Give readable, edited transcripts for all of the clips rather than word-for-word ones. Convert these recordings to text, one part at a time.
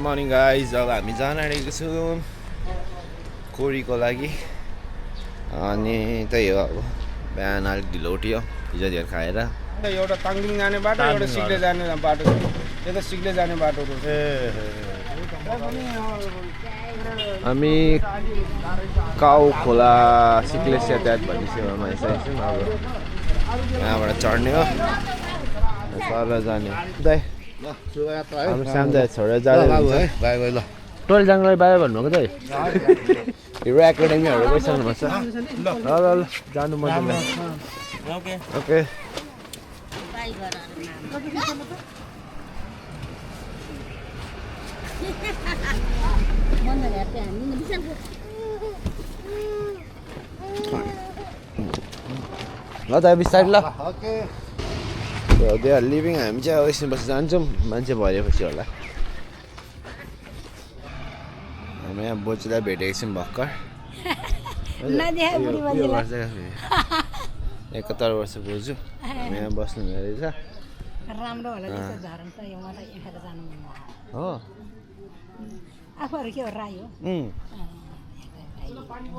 Morning guys अब हामी जान आँटेको छौँ कोरीको लागि अनि त्यही हो अब बिहान अलिक ढिलो उठ्यो हिजो धेर खाएर एउटा ताङदिङ जाने बाटो एउटा सिक्ले जाने बाटो छ यो त सिक्ले जाने बाटो हो हामी काउ खोला सिक्लेस यातायात भन्ने सेवामा आइसकेको छौँ अब यहाँबाट चढ्ने हो सर जाने हाम्रो सामदा छोडेर जाँदै हुन्छ टोल जाङलाई बाबा भन्नुभएको त हिरो एकाडेमीहरू गइसक्नु भएको छ ल ल ल जानु मजाले ओके ल त बिस्तारै ल दे आर लिभिङ हामी चाहिँ एकछिन पछि जान्छौँ मान्छे भरेपछि होला हामी यहाँ बोजूलाई भेटेको छौँ भर्खर 71 वर्ष बोजू हामी यहाँ बस्नु रहेछ राम्रो होला त्यस्तो झरन त यो मलाई हेरेर जानु मन हो आफूहरू के हो राई हो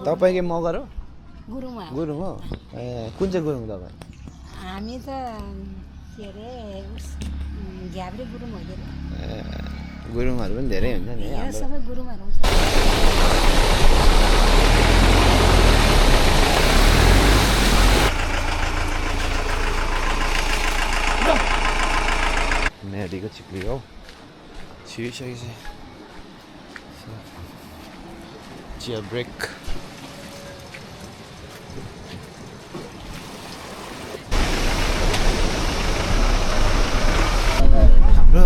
तपाईँ के मगर हो गुरुङमा गुरुङ हो ए कुन चाहिँ गुरुङ तपाईँ हामी त के अरे घ्याब्रे गुरुङ हो के अरे गुरुङहरू पनि धेरै हुन्छ नि यहाँ सबै गुरुङहरू हुन्छ मेडीको चिप्ली हो छिरिसकेपछि चिया ब्रेक हाम्रो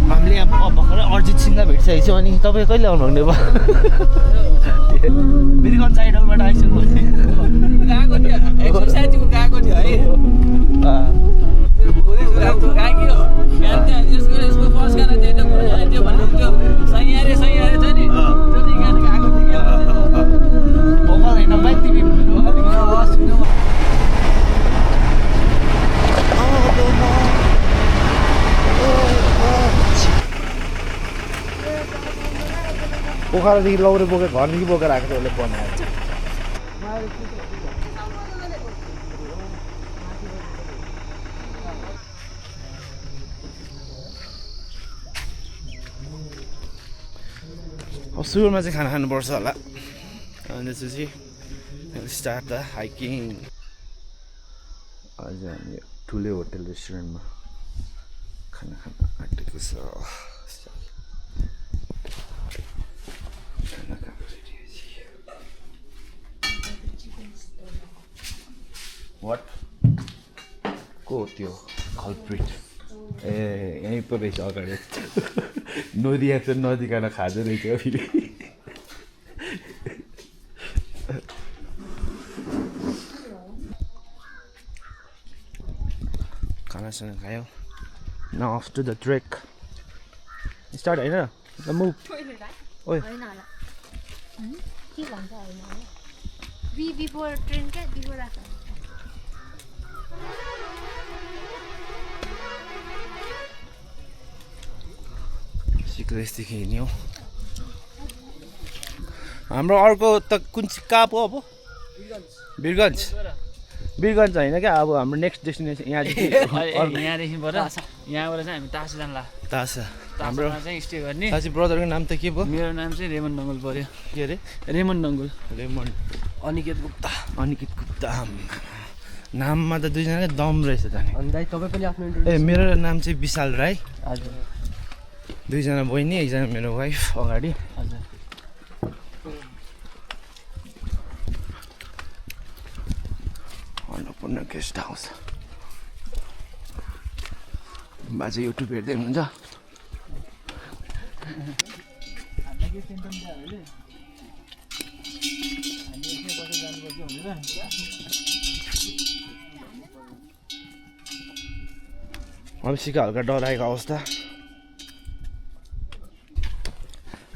हामीले यहाँ भर्खरै अरिजित सिंहलाई भेटिसकेको छौँ अनि तपाईँ कहिले आउनुहुने भयो बिरगञ्ज साइडलबाट आइसक्नु गएको थियो एकछिन साथीको गएको थियो है गएको थियो यसको फर्स्ट गरेर त्यही त त्यो भन्नु त्यो सैयारे छ नि त्यो चाहिँ गाडी गएको थियो भोकल होइन भाइ तिमी पोखरादेखि लौरे बोकेर घरदेखि बोकेर आएको थियो उसले बनाएर अब सुरुमा चाहिँ खाना खानुपर्छ होला अनि त्यसपछि स्टार्ट द हाइकिङ आज हामी ठुलो होटल रेस्टुरेन्टमा खाना खान आँटेको छ वाट को त्यो कल्प्रिट ए यहीँ पो रहेछ अगाडि नदिएको चाहिँ नदिकन खाँदो रहेछ फेरि खानासँग खायो न off to the trek start होइन द मुभ ओइ होइन होला के भन्छ होइन बिफोर ट्रेन क्या बिफोर राख सिक्लेसदेखि हिँड्यो हाम्रो अर्को त कुन चाहिँ कहाँ पो अब वीरगञ्ज वीरगञ्ज होइन क्या अब हाम्रो नेक्स्ट डेस्टिनेसन यहाँदेखि यहाँदेखिबाट यहाँबाट चाहिँ हामी तासा जान्ला तासा हाम्रो चाहिँ स्टे गर्ने साँच्ची ब्रदरको नाम त के भयो मेरो नाम चाहिँ रेमन नङ्गुल पर्यो के अरे रेमन नङ्गुल रेमन अनिकेत गुप्ता अनिकेत गुप्ता नाममा त दुईजनाकै दम रहेछ त अनि दाइ तपाईँ पनि आफ्नो ए मेरो नाम चाहिँ विशाल राई हजुर दुईजना बहिनी एकजना मेरो वाइफ अगाडि हजुर अन्नपूर्ण गेस्ट हाउस बाजे युट्युब हेर्दै हुनुहुन्छ अल्छीको हल्का डराएको अवस्था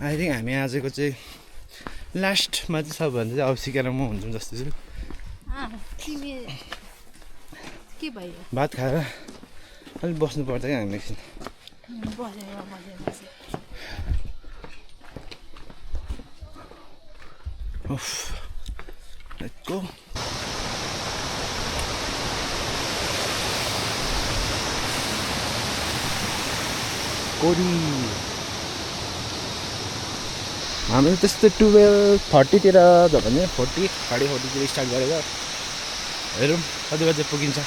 आई थिङ्क हामी आजको चाहिँ लास्टमा चाहिँ सबभन्दा चाहिँ अब सिकेर म हुन्छौँ जस्तो छु तिमी के भयो भात खाएर अलिक बस्नु पर्छ क्या हामी एकछिन Let's go. कोरी हामी त्यस्तै 12:30तिर छ भने 40:30तिर स्टार्ट गरेर हेरौँ कति बजे पुगिन्छ।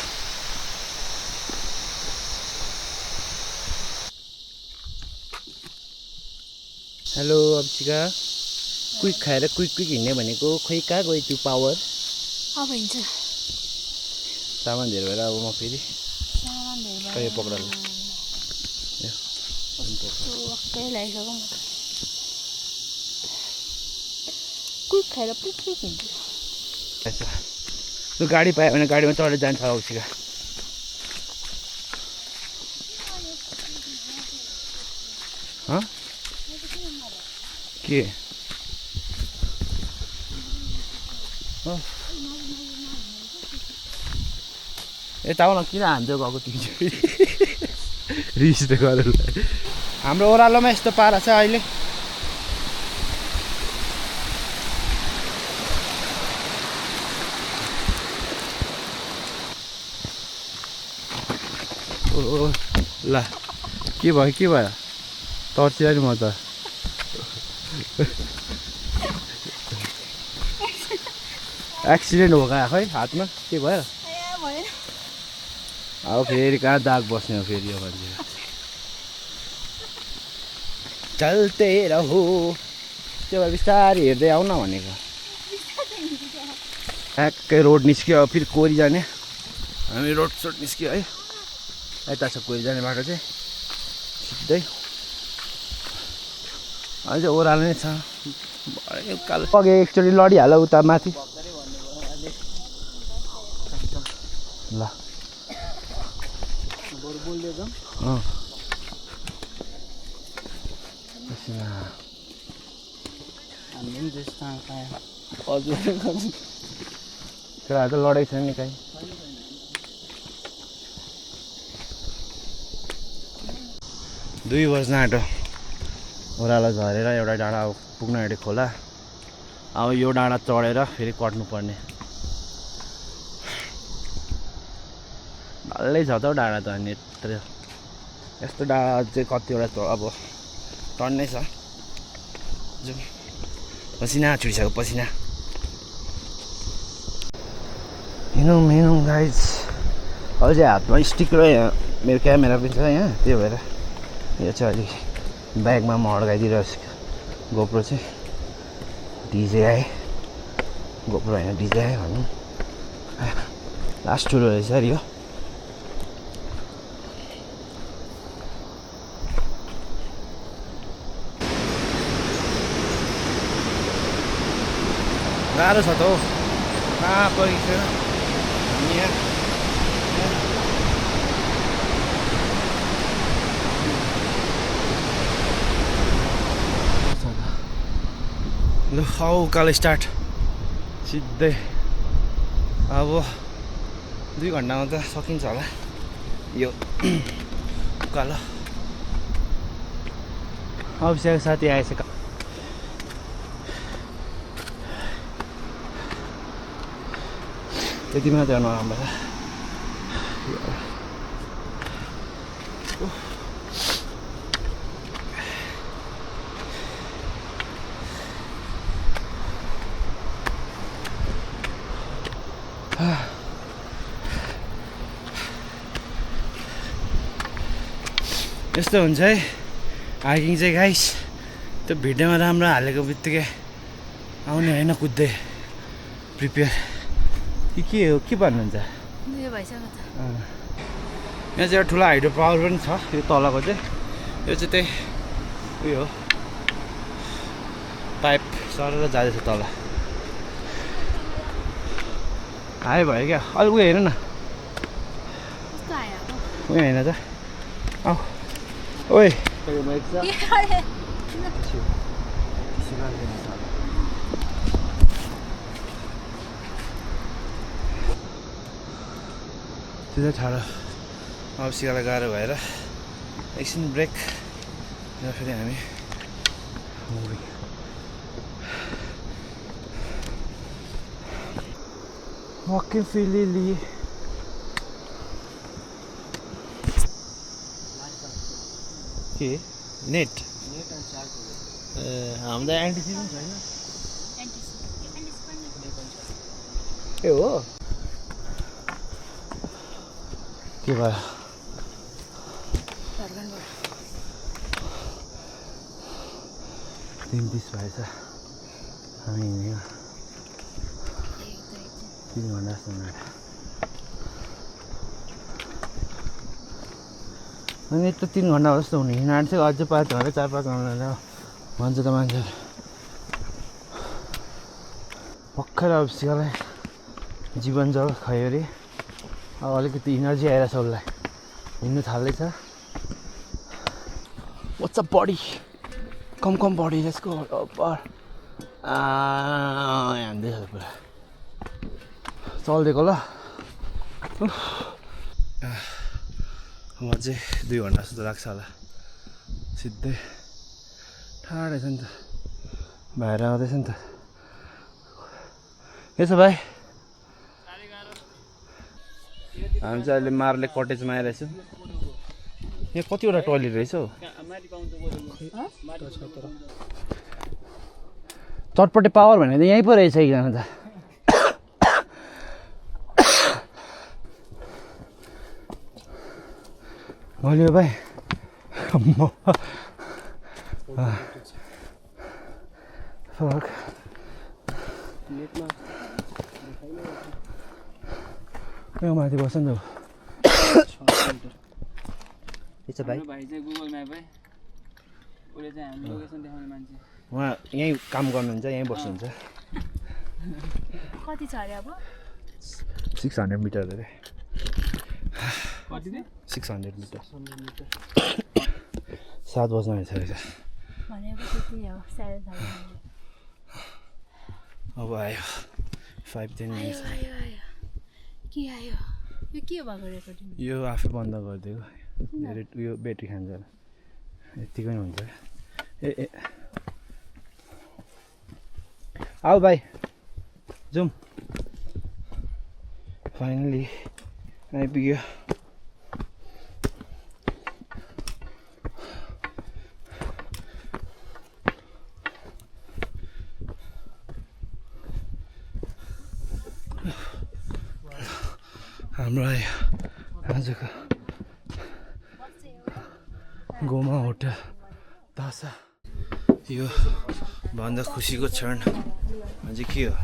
हेलो अभिषिका, क्विक खाएर क्विक हिँड्ने भनेको खोइ कहाँ गयो त्यो पावर। अब हिँड्छ सामान धेर भएर अब म फेरि कहीँ पक्राल वाक्कै लागिसक्यो म त क्विक खाएर क्विक हिँड्छु। त्यो गाडी पायो भने गाडीमा चढेर जान्छ अभिषिका। के यता आउन किन हान्छ गएको तिमी रिस त गरेर। हाम्रो ओह्रालोमा यस्तो पारा छ अहिले। ओ ल के भयो तर्सियो नि म त। एक्सिडेन्ट हो क्या खै हातमा के भयो। अब फेरि कहाँ दाग बस्ने हो फेरि यो मान्छे। चल्ते रहो त्यो भएर बिस्तारै हेर्दै आउन भनेको। ठ्याक्कै रोड निस्क्यो अब फेरि कोरी जाने। हामी रोड निस्क्यो है। यता छ कोरी जाने बाटो चाहिँ सिधै। अहिले चाहिँ ओह्रालो नै छ। कालो अघि एकचोटि लडिहाल उता माथि। ल केटाहरू त लडेको छैन नि कहीँ। दुई बज्न आँट्यो। ओह्रालो झरेर एउटा डाँडा पुग्न आँट्यो खोला। अब यो डाँडा चढेर फेरि कट्नुपर्ने। डल्लै छ त हौ डाँडा त। अनि यस्तो डाँडा चाहिँ कतिवटा अब टन्नै छ। जाउँ पसिना छुटिसक्यो पसिना। हिँडौँ गाइज। अहिले चाहिँ हातमा स्टिक र यहाँ मेरो क्यामेरा पनि छ यहाँ। त्यो भएर यो चाहिँ अलिक ब्यागमा म अड्काइदिरहेको छु। गोप्रो चाहिँ DJI गोप्रो होइन DJI भनौँ। लास्ट ठुलो रहेछ अरे यो। गाह्रो छ त हौ। कहाँ परिसक्यो यहाँ। ल हौ उकालो स्टार्ट सिधै। अब 2 घन्टामा त सकिन्छ होला यो उकालो। अभिषेक साथी आएछ। त्यति मात्रै नराम्रो छ। यस्तो हुन्छ है हाइकिङ चाहिँ गाइस। त्यो भिडियोमा राम्रो हालेको बित्तिकै आउने होइन कुद्दै प्रिपेयर के हो के भन्नुहुन्छ। यहाँ चाहिँ एउटा ठुलो हाइड्रो पावर पनि छ। यो तलको चाहिँ यो चाहिँ त्यही उयो हो पाइप सरेर जाँदैछ तल। हाई भयो क्या अलिक उयो हेर न। उयो होइन त आऊ ओए त्यो ठाडो अभिषेकलाई गाह्रो भएर एकछिन ब्रेक र फेरि हामी Fucking Philly. के नेट हाम्रो त एन्टिसिपन छैन ए हो के भयो तिन 30 भएछ हामी हिँड्यौँ 3 घन्टा जस्तो लाग्यो अनि यत्रो 3 घन्टा जस्तो हुने हिँड्नु चाहिँ अझै 5 घन्टा 4-5 घन्टा भन्छ त मान्छेहरू भर्खर अब सिकालाई जीवन जब खायो अरे अब अलिकति इनर्जी आएर छ उसलाई हिँड्नु थाल्दैछ What's up body? Come body, let's go up. हान्दैछ पुरा चल्दिएको ल म चाहिँ 2 घन्टा जस्तो लाग्छ होला सिधै टाढै छ नि त भाइर आउँदैछ नि त के छ भाइ हामी चाहिँ अहिले मार्ले कटेजमा आइरहेछौँ यहाँ कतिवटा टोइलेट रहेछ हौ चटपटे पावर भने त यहीँ पो रहेछ एकजना त भोलि भाइ फक यहाँ माथि बस्छ नि त भाइ चाहिँ गुगल म्याप है उसले चाहिँ हामी लोकेसन देखाउने मान्छे उहाँ यहीँ काम गर्नुहुन्छ यहीँ बस्नुहुन्छ कति छ अरे अब 600 मिटर अरे कति दे 600 मिटर 7 बज्न आइसकेको छ भनेको त्यति हो सायद अब आयो 5-10 मिनट के आयो यो के भएको रेकर्डिङ यो आफै बन्द गरिदिएको यो ब्याट्री खान्छ यतिकै हुन्छ ए आऊ भाइ जाउँ फाइनली आइपुग्यो हाम्रो आयो आजको गोमा होटल तासा यो भन्दा खुसीको क्षण अझै के हो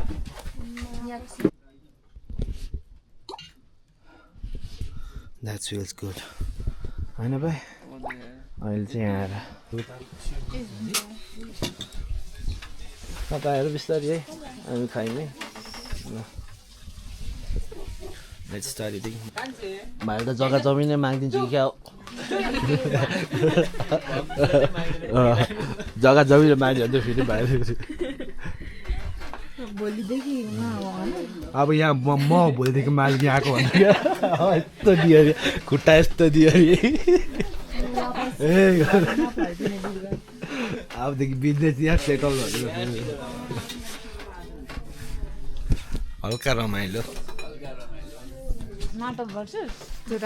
द्याट्स फिल्स गुड होइन भाइ अहिले चाहिँ यहाँ आएर तपाईँहरू बिस्तारै है हामी खाइमै ल लेट्स स्टार्ट इटिङ भाइले त जग्गा जमिन नै मागिदिन्छु कि क्या हो जग्गा जमिन माग्यो भने त फेरि भाइले भोलिदेखि अब यहाँ म भोलिदेखि माग्ने आएको भन्दा क्या यस्तो दियो अरे खुट्टा यस्तो दियो अरे ए अबदेखि बिजनेस यहाँ सेटल भनेर हल्का रमाइलो नाटक गर्छु त्यो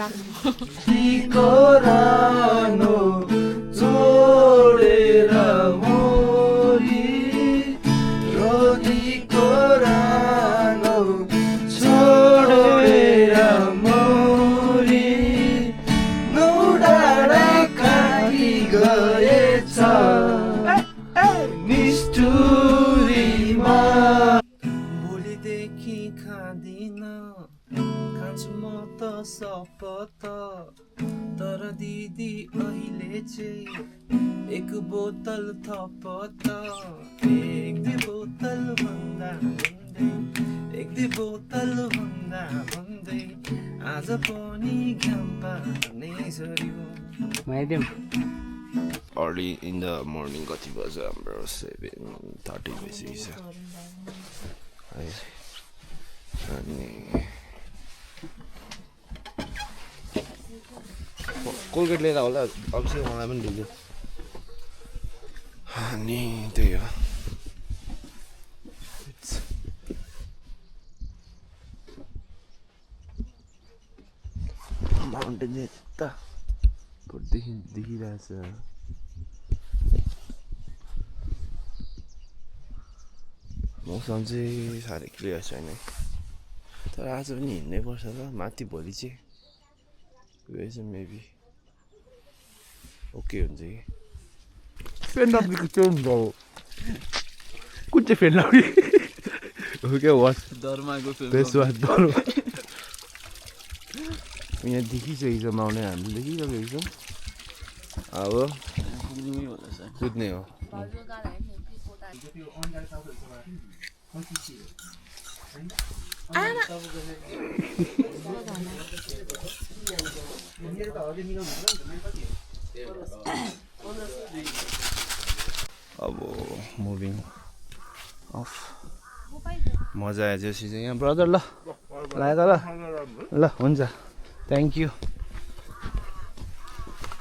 भोलिदेखि खाँदिन खान्छु म त सपत तर दिदी अहिले चाहिँ 1 बोतल थपत 1-2 बोतल भन्दा भन्दै आज पनि घाम पार्ने सरियो अर्ली इन द मर्निङ कति बज्यो हाम्रो 7:30 भइसकेको छ अनि कोलगेट लिएर होला अवश्य मलाई पनि ढिलो अनि त्यही हो त देखिरहेछ मौसम चाहिँ साह्रै क्लियर छैन तर आज पनि हिँड्नै पर्छ त माथि भोलि चाहिँ गएछ मेबी ओके हुन्छ कि फेन नबिको त्यो हुन्छ कुन चाहिँ फेन नबि हो क्या वास धर्मको बेस वास दरो यहाँ देखिसकेको छ माउने हामीले देखिसकेको छौँ अब सुत्ने हो अब मुभिङ अफ मजा आयो जोसी चाहिँ यहाँ ब्रदर ल लागेको ल ल हुन्छ थ्याङ्क यू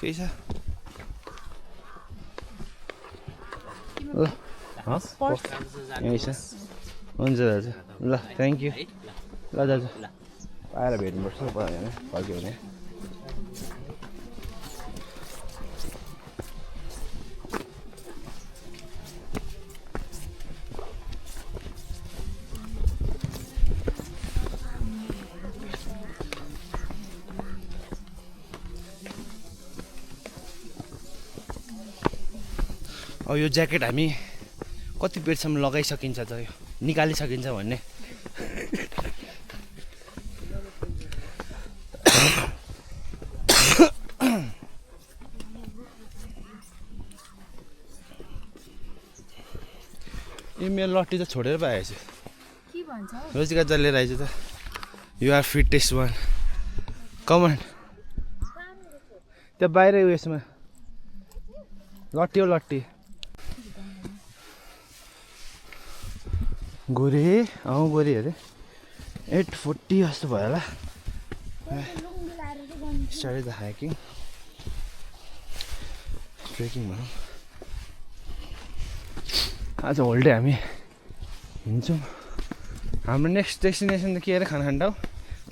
केही छ ल यहीँ छ हुन्छ दाजु ल थ्याङ्क यू ल दाजु आएर भेट्नुपर्छ होइन फर्क्यो भने अब यो ज्याकेट हामी कति बेरसम्म लगाइसकिन्छ त यो निकालिसकिन्छ भन्ने यो मेरो लट्ठी त छोडेर पो आएछु रोजिका जसले लिएर आएछ त you are fittest one come on त्यो बाहिर उयसमा लट्ठी हो लट्ठी गोरे गोरे अरे 840 जस्तो भयो होला स्टार्टेड द हाइकिङ ट्रेकिङ भनौँ आज होल डे हामी हिँड्छौँ हाम्रो नेक्स्ट डेस्टिनेसन त के अरे खाना खान्डा हो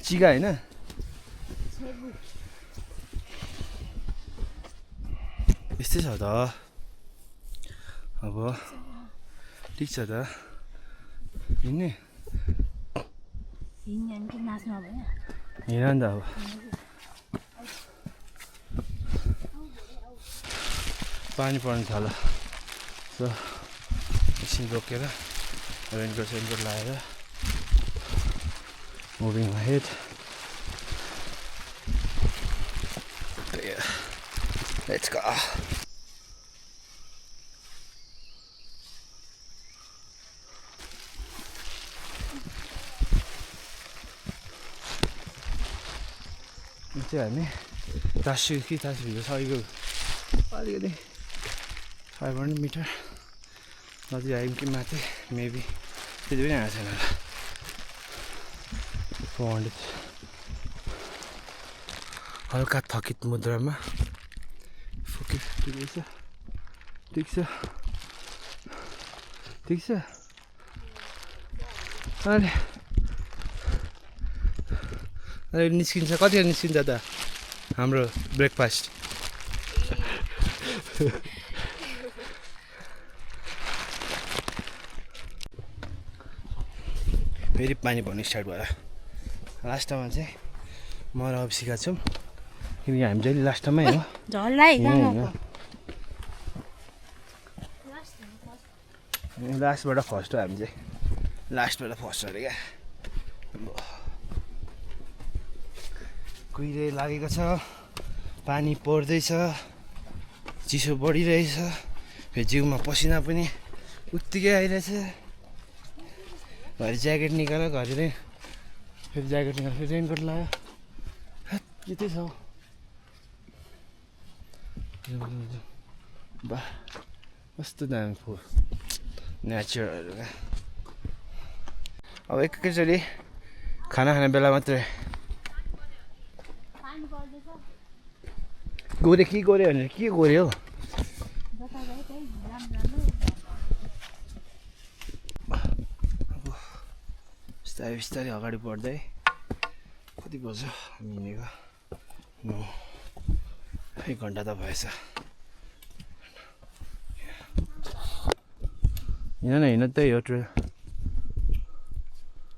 चिगा होइन यस्तै छ त अब ठिक छ त हिँड्ने हिँड नि त अब पानी पर्नु थाल्यो सो एकछिन रोकेर रेनकोट सेनकोट लगाएर मुभिङ अहेड लेट्स गो चाहिँ हामी तासु कि तासुभित्र सकेको अलिकति 500 मिटर नदी आयौँ कि माथि मेबी त्यति पनि आएको छैन होला 400 हल्का थकित मुद्रामा फोकस ठिकै छ ठिक छ ठिक छ अहिले निस्किन्छ कतिखेर निस्किन्छ त हाम्रो ब्रेकफास्ट फेरि पानी पर्नु स्टार्ट भयो लास्टमा चाहिँ म र अभिषिका छौँ किनकि हामी जहिले लास्टमै हो लास्टबाट फर्स्ट हो हामी चाहिँ लास्टबाट फर्स्ट अरे क्या कुहिरै लागेको छ पानी पर्दैछ चिसो बढिरहेछ फेरि जिउमा पसिना पनि उत्तिकै आइरहेछ घरि ज्याकेट निकाल्यो घरि फेरि ज्याकेट निकाल्यो फेरि रेनकोट लगायो के चाहिँ छ बा कस्तो दामी फुल नेचरहरू क्या अब एकैचोटि खाना खाने बेला मात्रै गोरे के गोरे भनेर के गोरे हो बिस्तारै बिस्तारै अगाडि बढ्दै कति बज्यो हामी हिँडेको 9 1 घन्टा त भएछ हिँड्न त्यही हो ट्रेल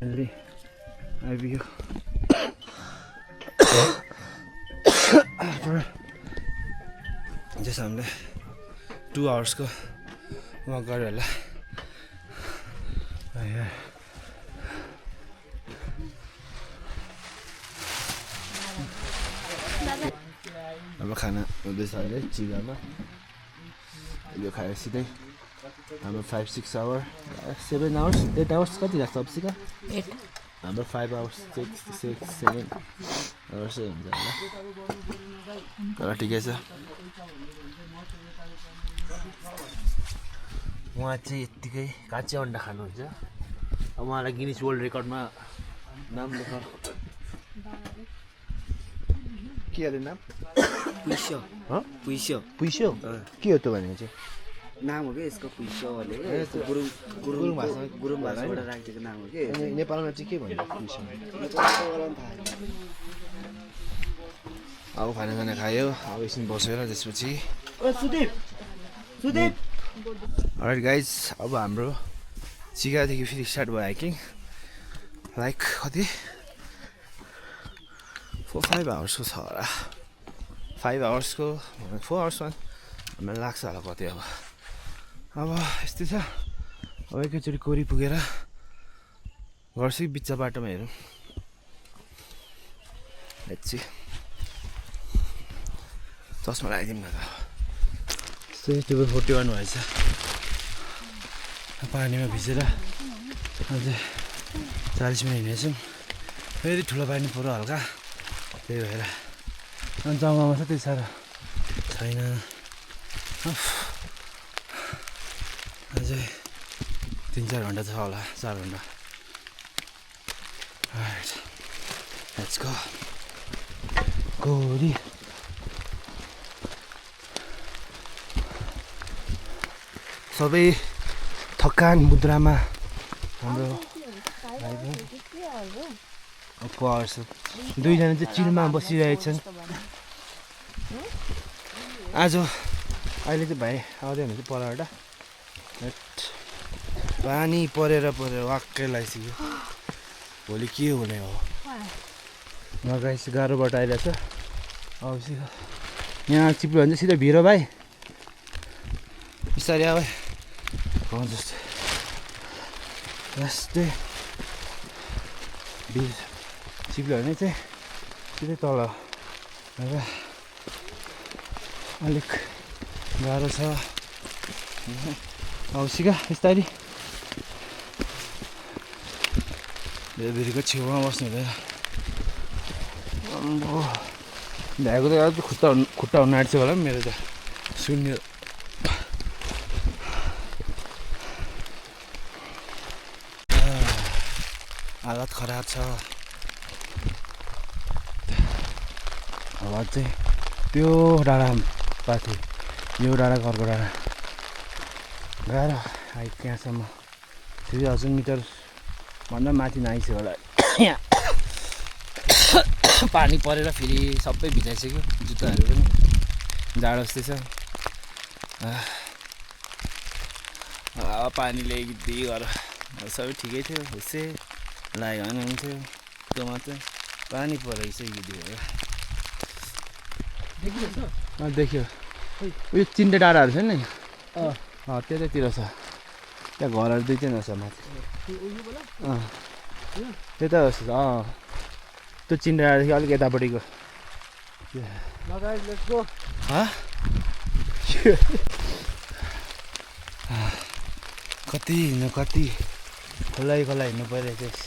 अलि आइपुग्यो जस हामीले 2 आवर्सको वक गऱ्यो होला अब खाना हुँदैछ अहिले चिगामा यो खाएर सिधै हाम्रो 5-6 आवर 7 आवर्स 8 आवर्स कति लाग्छ अप्सिका 8 हाम्रो 5 आवर्स 6-7 आवर्स हुन्छ होला ठिकै छ उहाँ चाहिँ यत्तिकै काँचै अन्डा खानुहुन्छ अब उहाँलाई गिनिज वर्ल्ड रेकर्डमा नाम लेख के अरे नाम पुइस्यो के हो त भनेको चाहिँ नाम हो कि यसको पुइस्यो भने गुरुङ भाषाबाट राखिदिएको नाम हो कि नेपालमा चाहिँ के भन्छ पुइस्यो अब खानासाना खायो अब एकछिन बसेर त्यसपछि अलराइट गाइज अब हाम्रो चिगादेखि फेरि स्टार्ट भयो हाइकिङ लाइक कति 4-5 आवर्सको छ होला 5 आवर्सको 4 आवर्समा हामीलाई लाग्छ होला कति अब यस्तै छ अब एकैचोटि कोरी पुगेर गर्छु कि बिच्चा बाटोमा हेरौँ यति चस्मा लगाइदिउँ न त यस्तै 41 भएछ पानीमा भिजेर अझै 40 मिनट हिँडेछौँ फेरि ठुलो पानी पऱ्यो हल्का त्यही भएर अनि जग्गामा चाहिँ त्यति साह्रो छैन अझै 3-4 घन्टा छ होला 4 घन्टा लेट्स गो गोरी सबै थकान मुद्रामा हाम्रो पर्छ दुईजना चाहिँ चिलमा बसिरहेछन् आज अहिले चाहिँ भाइ आउँदैन चाहिँ परबाट पानी परेर वाक्कै लगाइसक्यो भोलि के हुने हो लगाइस गाह्रो बाटो आइरहेछ अब यहाँ चिप्लो भने चाहिँ सिधै भिरो भाइ बिस्तारै अब जस्तो जस्तै चिप्लो भने चाहिँ सिधै तल अलिक गाह्रो छ अब सिका बिस्तारी भिरको छेउमा बस्नु हुँदैन भ्याएको त खुट्टा हुन आँट्छ होला मेरो त शून्य हालत खराब छ अब चाहिँ त्यो डाँडा पाथी यो डाँडा घरको डाँडा गाह्रो हाइट त्यहाँसम्म फेरि 1000 मिटर भन्दा माथि नआइसक्यो होला यहाँ पानी परेर फेरि सबै भिजाइसक्यो जुत्ताहरू पनि जाडो जस्तै छ पानीले गिद्दी गर सबै ठिकै थियो हुस्से लाग्यो भने हुन्थ्यो त्यो मात्रै पानी परेको चाहिँ गिद्दी भयो देखियो उयो चिन्डे डाँडाहरू छ नि त्यतैतिर छ त्यहाँ घरहरू 2-3 छ माथि त्यता जस्तो त्यो चिन्डे डाँडादेखि अलिक यतापट्टिको कति हिँड्नु कति खोला हिँड्नु परिरहेको छ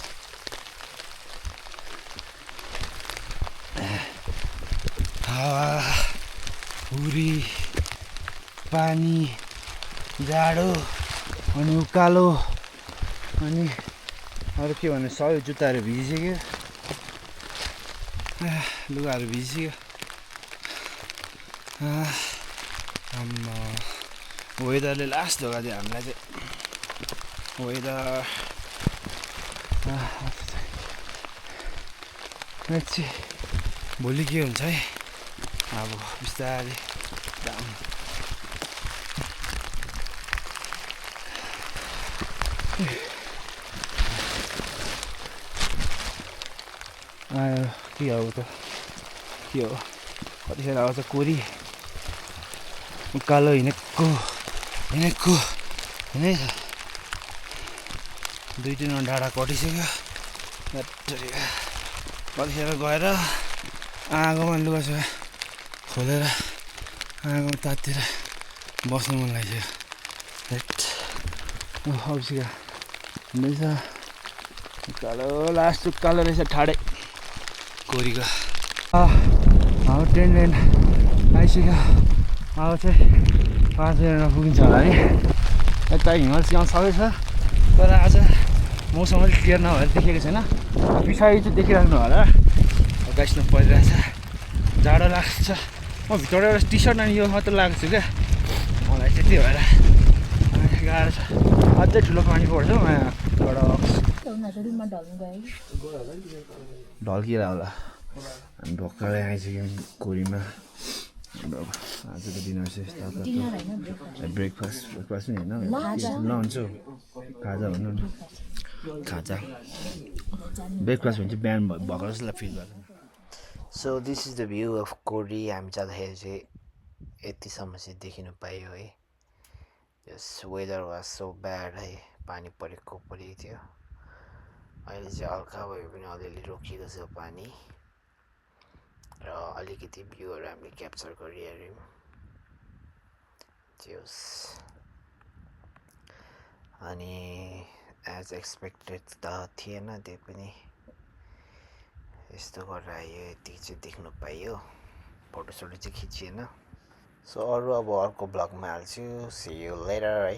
हावा हुरी पानी जाडो अनि उकालो अनि अरू के भन्नु सबै जुत्ताहरू भिजिसक्यो लुगाहरू भिजिसक्यो वेदरले लास्ट धोका दियो हामीलाई चाहिँ वेदर भोलि के हुन्छ है अब बिस्तारै दाम आयो के हो त के हो कतिखेर आउँछ कोरी उकालो हिँडेको हिँडेछ 2-3 डाँडा कटिसक्यो कतिखेर गएर आगोमा लुगा सुगा खोलेर आगोमा तातेर बस्नु मन लागिसक्यो औसीका हुँदैछ उकालो लास्ट उकालो रहेछ ठाडै कोरीको अब ट्रेन लाइन आइसक्यो अब चाहिँ 5 मिनटमा पुगिन्छ होला है यता हिमाल सिकाउन सकेको छ तर आज मौसम अलिक क्लियर नभएर देखेको छैन पछाडि चाहिँ देखिराख्नु होला गाइस्नु परिरहेछ जाडो लाग्छ म भित्रबाट एउटा टी सर्ट अनि यो मात्र लगाएको छु क्या मलाई चाहिँ त्यही भएर गाह्रो छ अझै ठुलो पानी पर्छ ढल्किएर होला हामी भर्खरै आइसक्यौँ कोरीमा आजको डिनर चाहिँ ब्रेकफास्ट पनि होइन लन्च हो खाजा भन्नु न खाजा ब्रेकफास्ट भने चाहिँ बिहान भएको जस्तो फिल गर्छ so this is the view of Kori हामी जाँदाखेरि चाहिँ यतिसम्म चाहिँ देखिनु पायो है यस वेदर वाज सो ब्याड है पानी परेको थियो अहिले चाहिँ हल्का भए पनि अलिअलि रोकिएको छ पानी र अलिकति भ्यूहरू हामीले क्याप्चर गरिहाल्यौँ जोस् अनि एज एक्सपेक्टेड त थिएन त्यो पनि यस्तो गरेर आयो यति चाहिँ देख्नु पाइयो फोटोसोटो चाहिँ खिचिएन सो अरू अब अर्को ब्लगमा हाल्छु सी यू लेटर है